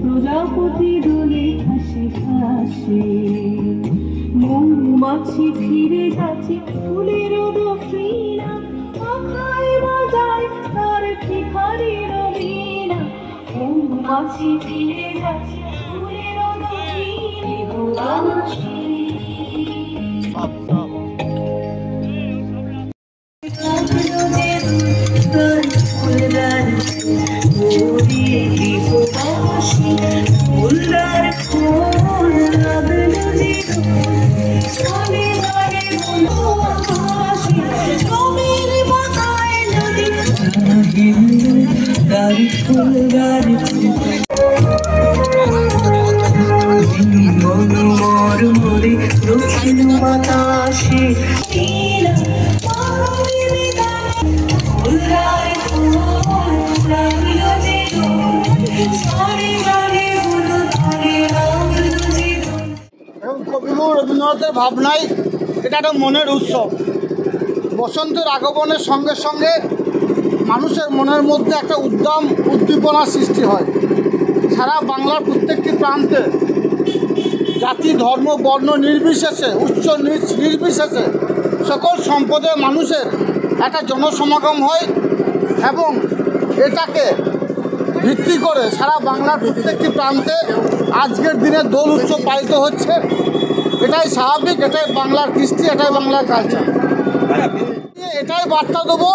প্রজাপতি দোলে হাসি হাসি মৌমাছি ফিরে যাচ্ছে ফুলের দক্ষিণা পাখায় বাজায় তার ঠিকারি রবিনা মৌমাছি ফিরে যাচ্ছে ফুলের দক্ষিণা দক্ষিণ বাতাসে কবিগুরু রবীন্দ্রনাথের ভাবনায় এটা একটা মনের উৎসব। বসন্তের আগমনের সঙ্গে সঙ্গে মানুষের মনের মধ্যে একটা উদ্দীপনা সৃষ্টি হয়। সারা বাংলার প্রত্যেকটি প্রান্তে জাতি ধর্ম বর্ণ নির্বিশেষে উচ্চ নিচ নির্বিশেষে সকল সম্প্রদায়ের মানুষের একটা জনসমাগম হয় এবং এটাকে ভিত্তি করে সারা বাংলার প্রত্যেকটি প্রান্তে আজকের দিনে দোল উৎসব পালিত হচ্ছে। এটাই স্বাভাবিক, এটাই বাংলার কৃষ্টি, এটাই বাংলার কালচার। এটাই বার্তা দেবো,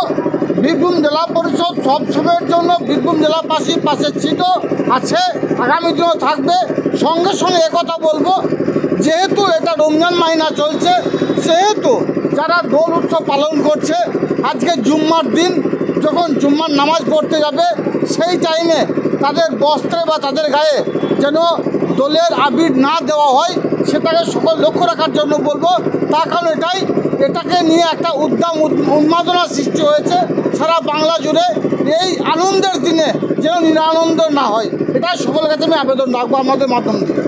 বীরভূম জেলা পরিষদ সবসময়ের জন্য বীরভূম জেলাবাসীর পাশে ছিল, আছে, আগামী দিনও থাকবে। সঙ্গে সঙ্গে একথা বলবো, যেহেতু এটা রমজান মাহিনা চলছে, সেহেতু যারা দোল উৎসব পালন করছে, আজকে জুম্মার দিন যখন জুম্মার নামাজ পড়তে যাবে, সেই টাইমে তাদের বস্ত্রে বা তাদের গায়ে যেন দোলের আবির না দেওয়া হয়, সেটাকে সকল লক্ষ্য রাখার জন্য বলবো। তার কারণ এটাকে নিয়ে একটা উন্মাদনার সৃষ্টি হয়েছে সারা বাংলা জুড়ে। এই আনন্দের দিনে যেন নিরানন্দ না হয়, এটাই সকলের কাছে আমি আবেদন রাখবো আমাদের মাধ্যম দিয়ে।